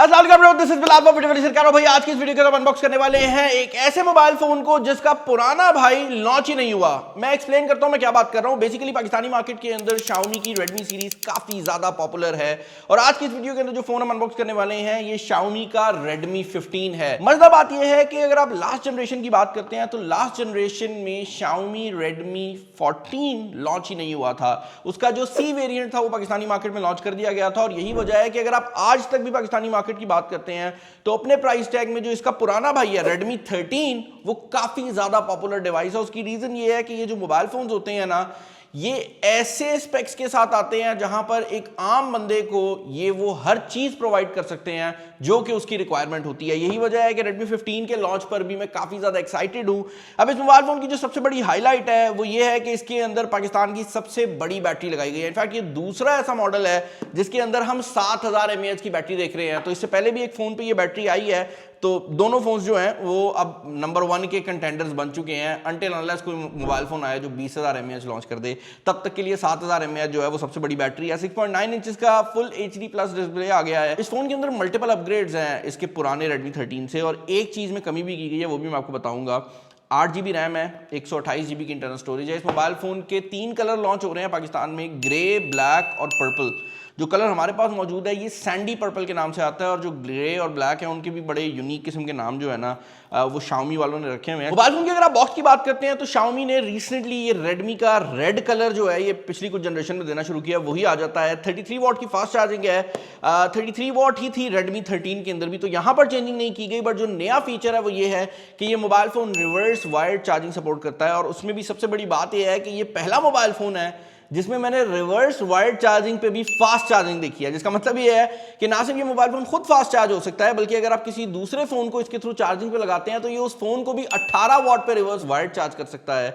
अस्सलाम वालेकुम, this is Bilal भाई। आज की इस वीडियो के अंदर अनबॉक्स करने वाले हैं एक ऐसे मोबाइल फोन को जिसका पुराना भाई लॉन्च ही नहीं हुआ। मैं एक्सप्लेन करता हूं मैं क्या बात कर रहा हूं। बेसिकली पाकिस्तानी मार्केट के अंदर Xiaomi की Redmi सीरीज काफी ज्यादा पॉपुलर है और आज की इस वीडियो के अंदर जो फोन हम अनबॉक्स करने वाले हैं ये Xiaomi का Redmi 15 है। मजेदार बात यह है कि अगर आप लास्ट जनरेशन की बात करते हैं तो लास्ट जनरेशन में Xiaomi Redmi 14 लॉन्च ही नहीं हुआ था। उसका जो C वेरिएंट था वो पाकिस्तानी मार्केट में लॉन्च कर दिया गया था और यही वजह है कि अगर आप आज तक भी पाकिस्तानी मार्केट की बात करते हैं तो अपने प्राइस टैग में जो इसका पुराना भाई है Redmi 13 वो काफी ज्यादा पॉपुलर डिवाइस है। उसकी रीजन ये है कि ये जो मोबाइल फोन्स होते हैं ना ये ऐसे स्पेक्स के साथ आते हैं जहां पर एक आम बंदे को ये वो हर चीज प्रोवाइड कर सकते हैं जो कि उसकी रिक्वायरमेंट होती है। यही वजह है कि Redmi 15 के लॉन्च पर भी मैं काफी ज्यादा एक्साइटेड हूं। अब इस मोबाइल फोन की जो सबसे बड़ी हाईलाइट है वो ये है कि इसके अंदर पाकिस्तान की सबसे बड़ी बैटरी लगाई गई है। इनफैक्ट ये दूसरा ऐसा मॉडल है जिसके अंदर हम 7000 mAh की बैटरी देख रहे हैं। तो इससे पहले भी एक फोन पे ये बैटरी आई है, तो दोनों फोन्स जो हैं वो अब नंबर 1 के कंटेंडर्स बन चुके हैं। अनटिल अनलेस कोई मोबाइल फोन आया जो 20000 mAh लॉन्च कर दे, तब तक के लिए 7000 mAh जो है वो सबसे बड़ी बैटरी है। 6.9 इंचेस का फुल HD प्लस डिस्प्ले आ गया है। इस फोन के अंदर मल्टीपल अपग्रेड्स हैं इसके पुराने Redmi 13 से, और एक चीज में कमी भी की गई है वो भी मैं आपको बताऊंगा। 8GB रैम है, 128GB की इंटरनल स्टोरेज है। इस मोबाइल फोन के 3 कलर लॉन्च हो रहे हैं पाकिस्तान में, ग्रे, ब्लैक और पर्पल। जो कलर हमारे पास मौजूद है ये सैंडी पर्पल के नाम से आता है, और जो ग्रे और ब्लैक है उनके भी बड़े यूनिक किस्म के नाम जो है ना वो Xiaomi वालों ने रखे हुए हैं। मोबाइल फोन की अगर आप बॉक्स की बात करते हैं तो Xiaomi ने रिसेंटली ये Redmi का रेड कलर जो है ये पिछली कुछ जनरेशन में देना शुरू किया, वही आ जाता है। 33 वॉट की फास्ट चार्जिंग है, 33 वॉट ही थी Redmi 13 के अंदर भी, तो यहाँ पर चेंजिंग नहीं की गई। बट जो नया फीचर है वो ये है कि ये mobile phone reverse wired charging support करता है, और उसमें भी सबसे बड़ी बात यह है कि ये पहला मोबाइल फोन है जिसमें मैंने रिवर्स वायर्ड चार्जिंग पे भी फास्ट चार्जिंग देखी है। जिसका मतलब ये है कि ना सिर्फ ये मोबाइल फोन खुद फास्ट चार्ज हो सकता है, बल्कि अगर आप किसी दूसरे फोन को इसके थ्रू चार्जिंग पे लगाते हैं तो ये उस फोन को भी 18 वॉट पे रिवर्स वायर्ड चार्ज कर सकता है।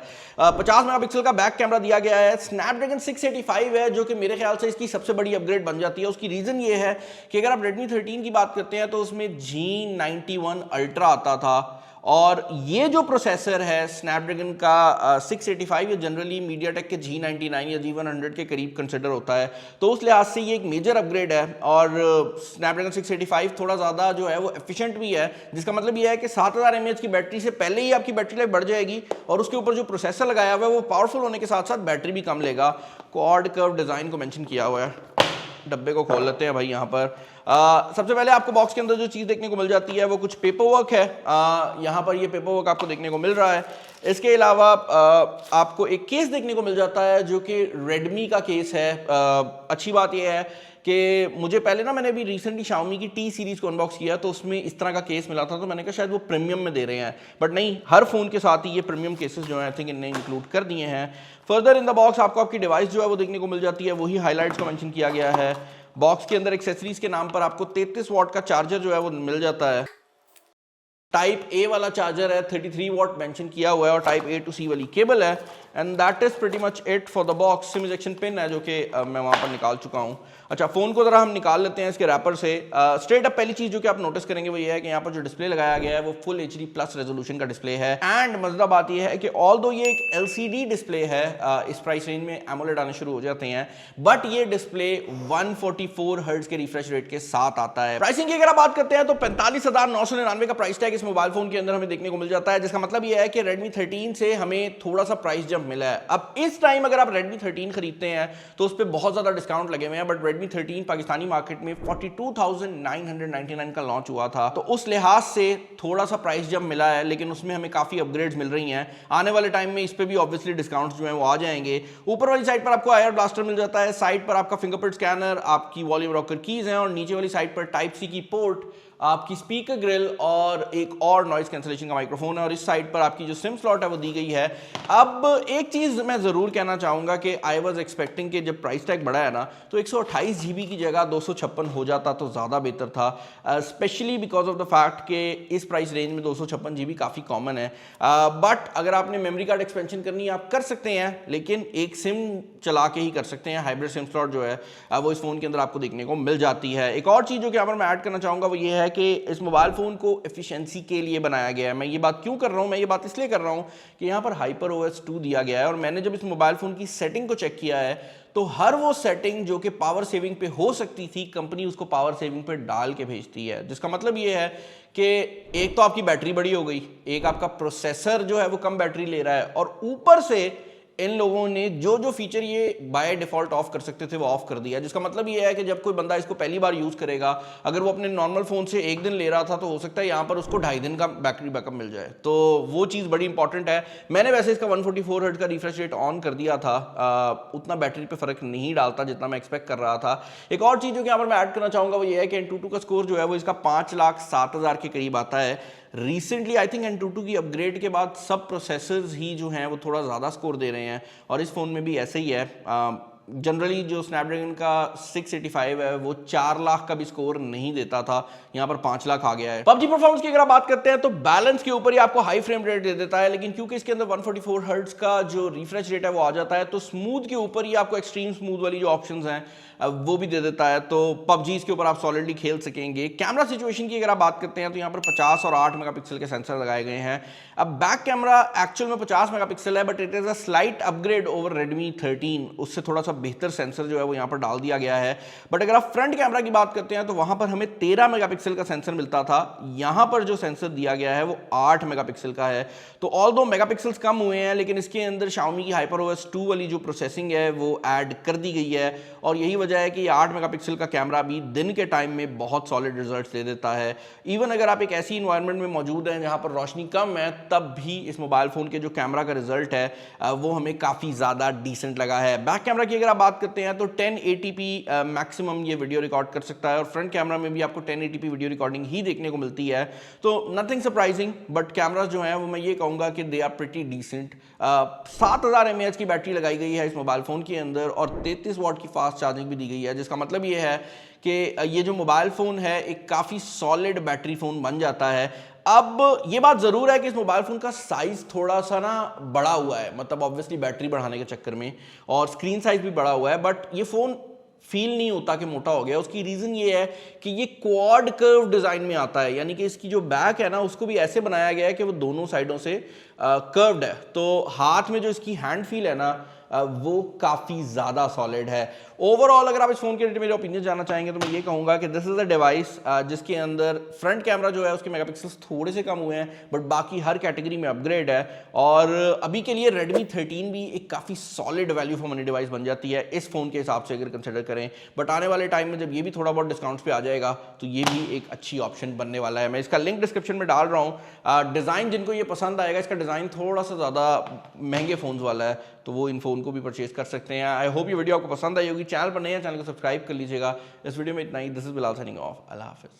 50 मेगापिक्सल का बैक कैमरा दिया गया है। स्नैपड्रैगन 685 है जो कि मेरे ख्याल से इसकी सबसे बड़ी अपग्रेड बन जाती है। उसकी रीजन ये है कि अगर आप Redmi 13 की बात करते हैं तो उसमें G91 अल्ट्रा आता था, और ये जो प्रोसेसर है स्नैपड्रैगन का 685 ये जनरली मीडियाटेक के G99 या G100 के करीब कंसिडर होता है, तो उस लिहाज से ये एक मेजर अपग्रेड है। और स्नैपड्रैगन 685 थोड़ा ज़्यादा जो है वो एफिशिएंट भी है, जिसका मतलब ये है कि 7000 mAh की बैटरी से पहले ही आपकी बैटरी लाइफ बढ़ जाएगी, और उसके ऊपर जो प्रोसेसर लगाया हुआ है वो पावरफुल होने के साथ साथ बैटरी भी कम लेगा। क्वाड कर्व डिज़ाइन को मेंशन किया हुआ है। डब्बे को खोल लेते हैं भाई। यहाँ पर सबसे पहले आपको बॉक्स के अंदर जो चीज़ देखने को मिल जाती है वो कुछ पेपर वर्क है। यहाँ पर ये पेपर वर्क आपको देखने को मिल रहा है। इसके अलावा आपको एक केस देखने को मिल जाता है जो कि Redmi का केस है। अच्छी बात यह है कि मुझे पहले ना मैंने अभी रिसेंटली Xiaomi की T सीरीज़ को अनबॉक्स किया तो उसमें इस तरह का केस मिला था, तो मैंने कहा शायद वो प्रीमियम में दे रहे हैं, बट नहीं, हर फ़ोन के साथ ही ये प्रीमियम केसेस जो है आई थिंक इन्हें इंक्लूड कर दिए हैं। फर्दर इन द बॉक्स आपको आपकी डिवाइस जो है वो देखने को मिल जाती है, वही हाईलाइट्स को मेंशन किया गया है। बॉक्स के अंदर एक्सेसरीज के नाम पर आपको 33 वॉट का चार्जर जो है वो मिल जाता है। टाइप ए वाला चार्जर है, 33 वॉट मेंशन किया हुआ है, और टाइप ए टू सी वाली केबल है। And that is pretty much it for the box. SIM ejection pin है जो कि मैं वहाँ पर निकाल चुका हूँ। अच्छा, फ़ोन को ज़रा हम निकाल लेते हैं इसके रैपर से। स्ट्रेट अप पहली चीज़ जो कि आप नोटिस करेंगे वो ये है कि यहाँ पर जो डिस्प्ले लगाया गया है वो फुल HD प्लस रेजोल्यूशन का डिस्प्ले है। एंड मज़ेदार बात ये है कि ऑल्दो ये एक LCD डिस्प्ले है, इस प्राइस रेंज में एमोलेड आने शुरू हो जाते हैं, बट ये डिस्प्ले 144 हर्ट्ज के रिफ्रेश रेट के साथ आता है। प्राइसिंग की अगर आप बात करते हैं तो 45,999 का प्राइस टैग इस मोबाइल फोन के अंदर हमें देखने को मिल जाता है, जिसका मतलब ये है कि Redmi 13 से हमें थोड़ा सा प्राइस जंप मिला है। अब इस टाइम अगर आप Redmi 13 खरीदते हैं तो उस पर बहुत ज्यादा डिस्काउंट लगे हुए हैं, बट Redmi 13 पाकिस्तानी मार्केट में 42,999 का लॉन्च हुआ था, तो उस लिहाज से थोड़ा सा प्राइस जंप मिला है, लेकिन उसमें हमें काफी अपग्रेड्स मिल रही हैं। आने वाले टाइम में इस पे भी ऑब्वियसली डिस्काउंट्स जो हैं वो आ जाएंगे। ऊपर वाली साइड पर आपको आयर ब्लास्टर मिल जाता है, साइड पर आपका फिंगरप्रिंट स्कैनर, आपकी वॉल्यूम रॉकर कीज हैं, और नीचे वाली साइड पर टाइप सी की पोर्ट, आपकी स्पीकर ग्रिल और एक और नॉइज कैंसलेशन का माइक्रोफोन है, और इस साइड पर आपकी जो सिम स्लॉट है वो दी गई है। अब एक चीज़ मैं ज़रूर कहना चाहूँगा कि आई वाज एक्सपेक्टिंग कि जब प्राइस टैग बढ़ा है ना तो 128GB की जगह 256 हो जाता तो ज़्यादा बेहतर था, specially because of the fact कि इस प्राइस रेंज में 256GB काफ़ी कॉमन है। बट अगर आपने मेमोरी कार्ड एक्सपेंशन करनी है आप कर सकते हैं, लेकिन एक सिम चला के ही कर सकते हैं। हाइब्रिड सिम स्लॉट जो है वो इस फ़ोन के अंदर आपको देखने को मिल जाती है। एक और चीज़ जो कि यहाँ पर मैं ऐड करना चाहूँगा वो ये है है कि इस मोबाइल फ़ोन को एफिशिएंसी के लिए बनाया गया है। मैं ये बात क्यों कर रहा हूँ, मैं ये बात इसलिए कर रहा हूँ कि यहाँ पर HyperOS 2 दिया गया है और मैंने जब इस मोबाइल फ़ोन की सेटिंग को चेक किया है तो हर वो सेटिंग जो कि पावर सेविंग पे हो सकती थी, कंपनी उसको पावर सेविंग पे डाल के भेजती है। जिसका मतलब ये है कि एक तो आपकी बैटरी बड़ी हो गई, एक आपका प्रोसेसर जो है वो कम बैटरी ले रहा है, और ऊपर से इन लोगों ने जो जो फीचर ये बाय डिफॉल्ट ऑफ कर सकते थे वो ऑफ कर दिया। जिसका मतलब ये है कि जब कोई बंदा इसको पहली बार यूज करेगा, अगर वो अपने नॉर्मल फोन से 1 दिन ले रहा था तो हो सकता है यहाँ पर उसको 2.5 दिन का बैटरी बैकअप मिल जाए। तो वो चीज़ बड़ी इंपॉर्टेंट है। मैंने वैसे इसका 144 हर्ट्ज का रिफ्रेश रेट ऑन कर दिया था, उतना बैटरी पे फर्क नहीं डालता जितना मैं एक्सपेक्ट कर रहा था। एक और चीज़ जो कि यहाँ पर मैं ऐड करना चाहूँगा वो ये है कि Antutu का स्कोर जो है वो इसका 5,07,000 के करीब आता है। रिसेंटली आई थिंक Antutu की अपग्रेड के बाद सब प्रोसेसर्स ही जो हैं वो थोड़ा ज़्यादा स्कोर दे रहे हैं, और इस फ़ोन में भी ऐसे ही है। जनरली जो स्नैपड्रैगन का 685 है वो 4 लाख का भी स्कोर नहीं देता था, यहाँ पर 5 लाख आ गया है। PUBG परफॉर्मेंस की अगर आप बात करते हैं तो बैलेंस के ऊपर ही आपको हाई फ्रेम रेट दे देता है, लेकिन क्योंकि इसके अंदर 144 हर्ट्ज का जो रिफ्रेश रेट है वो आ जाता है तो स्मूथ के ऊपर ही आपको एक्सट्रीम स्मूथ वाली जो ऑप्शंस हैं वो भी दे देता है। तो PUBG इसके ऊपर आप सॉलिडली खेल सकेंगे। कैमरा सिचुएशन की अगर आप बात करते हैं तो यहाँ पर 50 और 8 मेगापिक्सल के सेंसर लगाए गए हैं। अब बैक कैमरा एक्चुअल में 50 मेगापिक्सल है, but it is a slight upgrade over Redmi 13, उससे थोड़ा सा बेहतर सेंसर जो है वो यहाँ पर डाल दिया गया है। बट अगर आप फ्रंट कैमरा की बात करते हैं तो वहाँ पर हमें 13 मेगापिक्सल का सेंसर मिलता था, यहाँ पर जो सेंसर दिया गया है वो 8 मेगापिक्सल का है। तो ऑल दो मेगापिक्सल्स कम हुए हैं, लेकिन इसके अंदर Xiaomi की HyperOS 2 वाली जो प्रोसेसिंग है वो ऐड कर दी गई है, और यही वजह है कि 8 मेगापिक्सल का कैमरा भी दिन के टाइम में बहुत सॉलिड रिजल्ट्स दे देता है। इवन अगर आप एक ऐसी इन्वायरमेंट में मौजूद हैं जहाँ पर रोशनी कम है, तब भी इस मोबाइल फ़ोन के जो कैमरा का रिजल्ट है वो हमें काफ़ी ज़्यादा डिसेंट लगा है। बैक कैमरा की अगर आप बात करते हैं तो 1080p मैक्सिमम ये वीडियो रिकॉर्ड कर सकता है, और फ्रंट कैमरा में भी आपको 1080p वीडियो रिकॉर्डिंग ही देखने को मिलती है। तो नथिंग सरप्राइजिंग, बट कैमरा जो है वो मैं ये कहूँगा कि they are pretty decent. 7000 mAh की बैटरी लगाई गई है इस मोबाइल फ़ोन के अंदर, और 33 वाट की फास्ट चार्जिंग भी दी गई है, जिसका मतलब ये है कि ये जो मोबाइल फ़ोन है एक काफ़ी सॉलिड बैटरी फ़ोन बन जाता है। अब ये बात ज़रूर है कि इस मोबाइल फ़ोन का साइज़ थोड़ा सा ना बड़ा हुआ है, मतलब ऑब्वियसली बैटरी बढ़ाने के चक्कर में, और स्क्रीन साइज़ भी बड़ा हुआ है, बट ये फ़ोन फील नहीं होता कि मोटा हो गया। उसकी रीज़न ये है कि ये क्वाड कर्व डिज़ाइन में आता है, यानी कि इसकी जो बैक है ना उसको भी ऐसे बनाया गया है कि वो दोनों साइडों से कर्व्ड है। तो हाथ में जो इसकी हैंड फील है ना वो काफ़ी ज़्यादा सॉलिड है। ओवरऑल अगर आप इस फ़ोन के रिलेटेड मेरे ओपिनियन जानना चाहेंगे तो मैं ये कहूँगा कि दिस इज़ अ डिवाइस जिसके अंदर फ्रंट कैमरा जो है उसके मेगापिक्सल्स थोड़े से कम हुए हैं, बट बाकी हर कैटेगरी में अपग्रेड है, और अभी के लिए Redmi 13 भी एक काफ़ी solid value for money device बन जाती है इस फ़ोन के हिसाब से अगर कंसिडर करें। बट आने वाले टाइम में जब ये भी थोड़ा बहुत डिस्काउंट्स पे आ जाएगा तो ये भी एक अच्छी ऑप्शन बनने वाला है। मैं इसका लिंक डिस्क्रिप्शन में डाल रहा हूँ। डिज़ाइन जिनको ये पसंद आएगा, इसका डिज़ाइन थोड़ा सा ज़्यादा महंगे फ़ोन्स वाला है, तो वो इन फ़ोन को भी परचेज कर सकते हैं। आई होप ये वीडियो आपको पसंद आई होगी। चैनल पर नए हैं, चैनल को सब्सक्राइब कर लीजिएगा। इस वीडियो में इतना ही। This is Bilal signing off. अल्लाह हाफिज़।